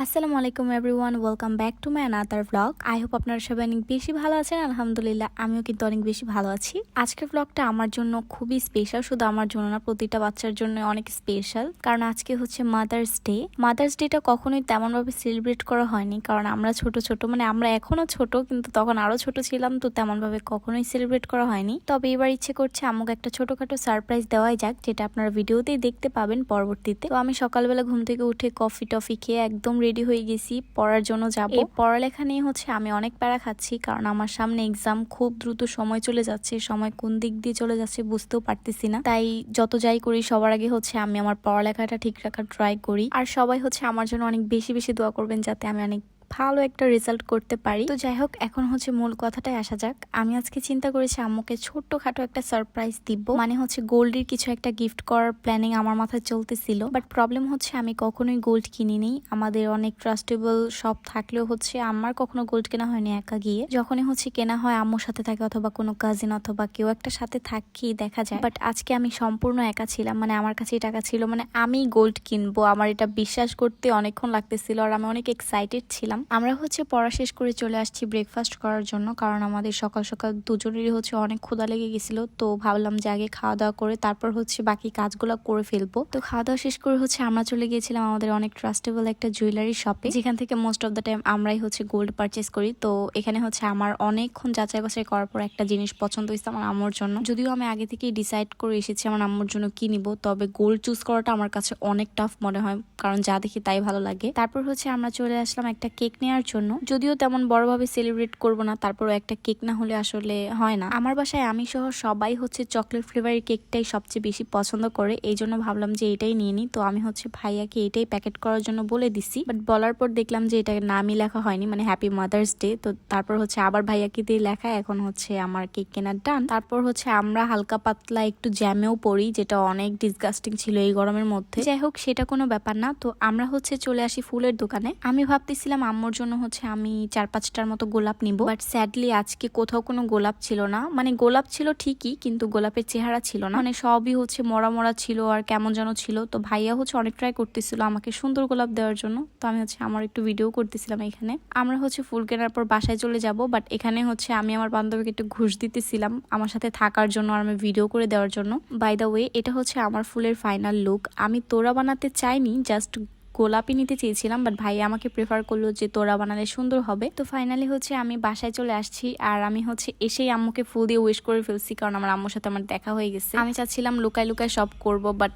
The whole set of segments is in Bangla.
আসসালামু আলাইকুম everyone, welcome back to my another blog. I hope আপনারা সবাই অনেক বেশি ভালো আছেন। আলহামদুলিল্লাহ আমিও কিন্তু অনেক বেশি ভালো আছি। আজকের ব্লগটা আমার জন্য খুবই স্পেশাল, শুধু আমার জন্য না, প্রতিটা বাচ্চার জন্য অনেক স্পেশাল। কারণ আজকে হচ্ছে মাদার্স ডে। মাদার্স ডেটা কখনোই তেমনভাবে সেলিব্রেট করা হয়নি, কারণ আমরা ছোট ছোট, মানে আমরা এখনো ছোট কিন্তু তখন আরো ছোট ছিলাম, তো তেমনভাবে কখনোই সেলিব্রেট করা হয়নি। তবে এবার ইচ্ছে করছে আমাকে একটা ছোটখাটো সারপ্রাইজ দেওয়াই যাক, যেটা আপনারা ভিডিওতেই দেখতে পাবেন পরবর্তীতে। তো আমি সকালবেলা ঘুম থেকে উঠে কফি টফি খেয়ে একদম রেডি হয়ে গেছি, পড়ার জন্য যাব। এই পড়ালেখা নিয়ে হচ্ছে আমি অনেক প্যারা খাচ্ছি, কারণ আমার সামনে এক্সাম, খুব দ্রুত সময় চলে যাচ্ছে, সময় কোন দিক দিয়ে চলে যাচ্ছে বুঝতেও পারতেছি না। তাই যত যাই করি সবার আগে হচ্ছে আমি আমার পড়ালেখাটা ঠিক রাখার ট্রাই করি। আর সবাই হচ্ছে আমার জন্য অনেক বেশি বেশি দোয়া করবেন, যাতে আমি অনেক ভালো একটা রেজাল্ট করতে পারি। তো যাই হোক, এখন হচ্ছে মূল কথাটাই আসা যাক। আমি আজকে চিন্তা করেছি আম্মুকে ছোট্টখাটো একটা সারপ্রাইজ দিব, মানে হচ্ছে গোল্ডের কিছু একটা গিফট করার প্ল্যানিং আমার মাথায় চলতেছিল। বাট প্রবলেম হচ্ছে আমি কখনোই গোল্ড কিনিনি। আমাদের অনেক ট্রাস্টেবল শপ থাকলেও হচ্ছে আমার কখনো গোল্ড কেনা হয়নি একা গিয়ে। যখনই হচ্ছে কেনা হয় আম্মুর সাথে থাকে, অথবা কোনো কাজিন অথবা কেউ একটা সাথে থাকি দেখা যায়। বাট আজকে আমি সম্পূর্ণ একা ছিলাম, মানে আমার কাছেই টাকা ছিল, মানে আমি গোল্ড কিনবো, আমার এটা বিশ্বাস করতে অনেকক্ষণ লাগতেছিল। আর আমি অনেক এক্সাইটেড ছিলাম। আমরা হচ্ছে পড়া শেষ করে চলে আসছি ব্রেকফাস্ট করার জন্য, কারণ আমাদের সকাল সকাল দুজনেরই হচ্ছে অনেক ক্ষুধা লেগে গেছিল। তো ভাবলাম যে আগে খাওয়া দাওয়া করে তারপর হচ্ছে বাকি কাজগুলো করে ফেলবো। তো খাওয়া দাওয়া শেষ করে হচ্ছে আমরা চলে গিয়েছিলাম আমাদের অনেক ট্রাস্টেবল একটা জুয়েলারি শপে, যেখান থেকে মোস্ট অফ দ্য টাইম আমরাই হচ্ছে গোল্ড পারচেস করি। তো এখানে হচ্ছে আমার অনেকক্ষণ যাচাই বাছাই করার পর একটা জিনিস পছন্দ হয়েছে আমার আম্মুর জন্য। যদিও আমি আগে থেকেই ডিসাইড করে এসেছি আমার আম্মুর জন্য কি নিব, তবে গোল্ড চুজ করাটা আমার কাছে অনেক টাফ মনে হয়, কারণ যা দেখি তাই ভালো লাগে। তারপর হচ্ছে আমরা চলে আসলাম একটা কেক নেওয়ার জন্য। যদিও তেমন বড়ভাবে সেলিব্রেট করব না, তারপরও একটা কেক না হলে আসলে হয় না। আমার বাসায় আমি সহ সবাই হচ্ছে চকলেট ফ্লেভারের কেকটাই সবচেয়ে বেশি পছন্দ করে, এই জন্য ভাবলাম যে এটাই নিয়ে নিই। তো আমি হচ্ছে ভাইয়াকে এটাই প্যাকেট করার জন্য বলে দিছি, বাট বলার পর দেখলাম যে এটা নামই লেখা হয়নি, মানে হ্যাপি মাদার্স ডে। তো তারপর হচ্ছে আবার ভাইয়াকে দিয়ে লেখা। এখন হচ্ছে আমার কেক কেনার ডান। তারপর হচ্ছে আমরা হালকা পাতলা একটু জ্যামেও পড়ি, যেটা অনেক ডিসগাস্টিং ছিল এই গরমের মধ্যে। যাই হোক, সেটা কোনো ব্যাপার না। তো আমরা হচ্ছে চলে আসি ফুলের দোকানে। আমি ভাবতেছিলাম আম্মুর জন্য হচ্ছে আমি 4-5টার মতো গোলাপ নিব, বাট স্যাডলি আজকে কোথাও কোনো গোলাপ ছিল না। মানে গোলাপ ছিল ঠিকই, কিন্তু গোলাপের চেহারা ছিল না, মানে সবই হচ্ছে মরা মরা ছিল আর কেমন যেন ছিল। তো ভাইয়া হচ্ছে অনেক ট্রাই করতেছিল আমাকে সুন্দর গোলাপ দেওয়ার জন্য। তো আমি হচ্ছে আমার একটু ভিডিও করতেছিলাম এখানে। আমরা হচ্ছে ফুল কেনার পর বাসায় চলে যাব, বাট এখানে হচ্ছে আমি আমার বান্ধবীকে একটু ঘুষ দিতেছিলাম আমার সাথে থাকার জন্য আর আমি ভিডিও করে দেওয়ার জন্য। বাই দ্য ওয়ে, এটা হচ্ছে আমার ফুলের ফাইনাল লুক। আমি তোড়া বানাতে চাইনি, জাস্ট গোলাপি নিতে চেয়েছিলাম, বাট ভাই আমাকে প্রেফার করলো যে তোরা বানালে সুন্দর হবে। তো ফাইনালি হচ্ছে আমি বাসায় চলে আসছি, আর আমি হচ্ছে এসেই আম্মুকে ফুল দিয়ে উইশ করে ফেলছি, কারণ আমার আম্মুর সাথে আমার দেখা হয়ে গেছে। আমি চাচ্ছিলাম লুকায় লুকায় সব করব, বাট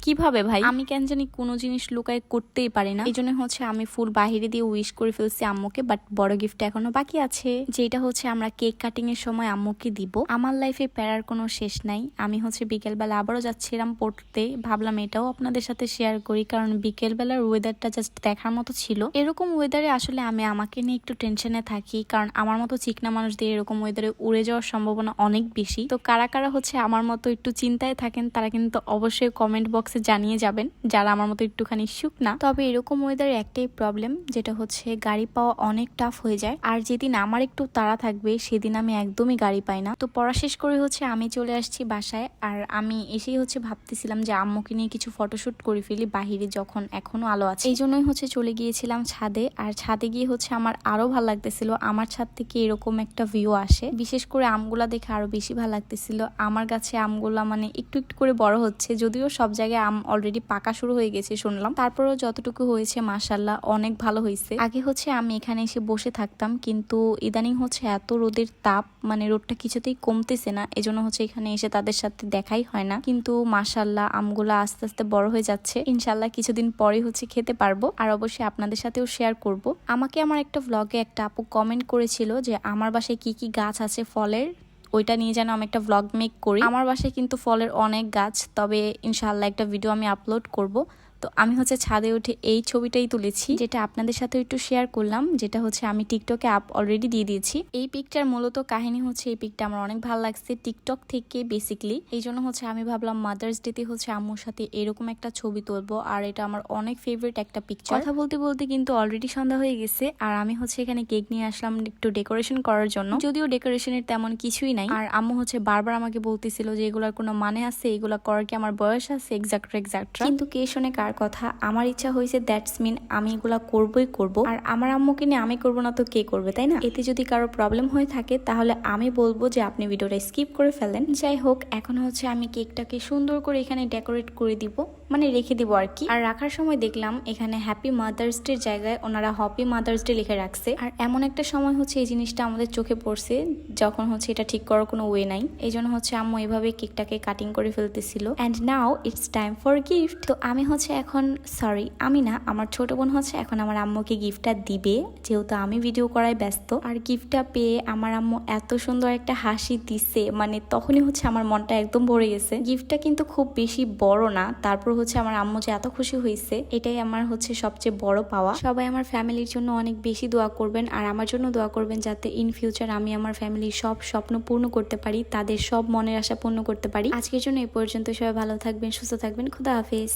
কিভাবে ভাই, আমি কেন জানি কোনো জিনিস লুকায় করতেই পারি না। এই জন্য হচ্ছে আমি ফুল বাহিরে দিয়ে উইশ করে ফেলছি আম্মুকে, বাট বড় গিফট এখনো বাকি আছে, যেটা হচ্ছে আমরা কেক কাটিং এর সময় আম্মুকে দিব। আমার লাইফে প্যারার কোনো শেষ নাই। আমি হচ্ছে বিকেলবেলা আবারও যাচ্ছিলাম পড়তে, ভাবলাম এটাও আপনাদের সাথে শেয়ার করি, কারণ বিকেলবেলার ওয়েদারটা জাস্ট দেখার মতো ছিল। এরকম ওয়েদারে আসলে আমি আমাকে নিয়ে একটু টেনশনে থাকি, কারণ আমার মতো চিকনা মানুষদের এরকম ওয়েদারে উড়ে যাওয়ার সম্ভাবনা অনেক বেশি। তো কারা কারা হচ্ছে আমার মতো একটু চিন্তায় থাকেন তারা কিন্তু অবশ্যই কমেন্ট বক্স জানিয়ে যাবেন, যারা আমার মতো একটুখানি শুকনা। তবে এরকম ওয়েদারে একটাই প্রবলেম, যেটা হচ্ছে গাড়ি পাওয়া অনেক টাফ হয়ে যায়। আর যেদিন আমার একটু তাড়া থাকবে সেদিন আমি একদমই গাড়ি পাই না। তো পড়া শেষ করে হচ্ছে আমি চলে আসছি বাসায়, আর আমি এসেই হচ্ছে ভাবতেছিলাম যে আম্মুকে নিয়ে কিছু ফটোশুট করে ফেলি বাহিরে, যখন এখনো আলো আছে। এই জন্যই হচ্ছে চলে গিয়েছিলাম ছাদে। আর ছাদে গিয়ে হচ্ছে আমার আরো ভালো লাগতেছিল, আমার ছাদ থেকে এরকম একটা ভিউ আসে। বিশেষ করে আমগুলা দেখে আরো বেশি ভালো লাগতেছিল। আমার গাছে আমগুলা মানে একটু একটু করে বড় হচ্ছে, যদিও সব জায়গায় আম অলরেডি পাকা শুরু হয়ে গেছে শুনলাম, তারপরেও যতটুকু হয়েছে মাশাআল্লাহ অনেক ভালো হয়েছে। আগে হচ্ছে আমি এখানে এসে বসে থাকতাম, কিন্তু ইদানিং হচ্ছে এত রোদের তাপ, মানে রোদটা কিছুতেই কমতেছে না, এজন্য হচ্ছে এখানে এসে তাদের সাথে দেখাই হয় না। কিন্তু মাশাআল্লাহ আমগুলা আস্তে আস্তে বড় হয়ে যাচ্ছে, ইনশাআল্লাহ কিছুদিন পরে হচ্ছে খেতে পারবো, আর অবশ্যই আপনাদের সাথেও শেয়ার করব। আমাকে আমার একটা ভ্লগে একটা আপু কমেন্ট করেছিল যে আমার বাসায় কি কি গাছ আছে ফলের, ওইটা নিয়ে যেন আমি একটা ভ্লগ মেক করি। আমার বাসায় কিন্তু ফলের অনেক গাছ, তবে ইনশাআল্লাহ একটা ভিডিও আমি আপলোড করব। তো আমি হচ্ছে ছাদে উঠে এই ছবিটাই তুলেছি, যেটা আপনাদের সাথে একটু শেয়ার করলাম, যেটা হচ্ছে আমি টিকটকে অলরেডি দিয়ে দিয়েছি। এই পিকটার মূলত কাহিনী হচ্ছে এই পিকটা আমার অনেক ভালো লাগছে টিকটক থেকে বেসিকলি, এই জন্য হচ্ছে আমি ভাবলাম মাদার্স ডে তে হচ্ছে আম্মুর সাথে এরকম একটা ছবি তুলবো, আর এটা আমার অনেক ফেভারিট একটা পিকচার। কথা বলতে বলতে কিন্তু অলরেডি সন্ধ্যা হয়ে গেছে, আর আমি হচ্ছে এখানে কেক নিয়ে আসলাম একটু ডেকোরেশন করার জন্য, যদিও ডেকোরেশনের তেমন কিছুই নাই। আর আম্মু হচ্ছে বারবার আমাকে বলতেছিল যে এগুলার কোনো মানে আছে, এগুলা করার কি আমার বয়স আছে, এক্সাক্টরা। কিন্তু কে শোনে কার আমার কথা, আমার ইচ্ছা হয়েছে, দ্যাটস মিন আমি এগুলা করবই করব। আর আমার আম্মুকে নিয়ে আমি করবো না তো কে করবে, তাই না? এতে যদি কারো প্রবলেম হয়ে থাকে তাহলে আমি বলবো যে আপনি ভিডিওটা স্কিপ করে ফেলেন। যাই হোক, এখন হচ্ছে আমি কেকটাকে সুন্দর করে এখানে ডেকোরেট করে দিব, মানে রেখে দিব আর কি। আর রাখার সময় দেখলাম এখানে হ্যাপি মাদার্স ডে জায়গায় ওনারা হ্যাপি মাদার্স ডে লিখে রাখছে। আর এমন একটা সময় হচ্ছে এই জিনিসটা আমাদের চোখে পড়ছে যখন হচ্ছে এটা ঠিক করার কোনো ওয়ে নাই, এই জন্য হচ্ছে আম্মু এভাবে কেকটাকে কাটিং করে ফেলতেছিল। And now it's time for gift. তো আমি হচ্ছে এখন, সরি আমি না, আমার ছোট বোন হচ্ছে এখন আমার আম্মুকে গিফটটা দিবে, যেহেতু আমি ভিডিও করায় ব্যস্ত। আর গিফটটা পেয়ে আমার আম্মু এত সুন্দর একটা হাসি দিছে, মানে তখনই হচ্ছে আমার মনটা একদম ভরে গেছে। গিফটটা কিন্তু খুব বেশি বড় না, তারপর হচ্ছে আমার আম্মু যে এত খুশি হয়েছে এটাই আমার হচ্ছে সবচেয়ে বড় পাওয়া। সবাই আমার ফ্যামিলির জন্য অনেক বেশি দোয়া করবেন, আর আমার জন্য দোয়া করবেন যাতে ইন ফিউচার আমি আমার ফ্যামিলির সব স্বপ্ন পূর্ণ করতে পারি, তাদের সব মনের আশা পূর্ণ করতে পারি। আজকের জন্য এই পর্যন্ত। সবাই ভালো থাকবেন, সুস্থ থাকবেন, খুদা হাফেজ।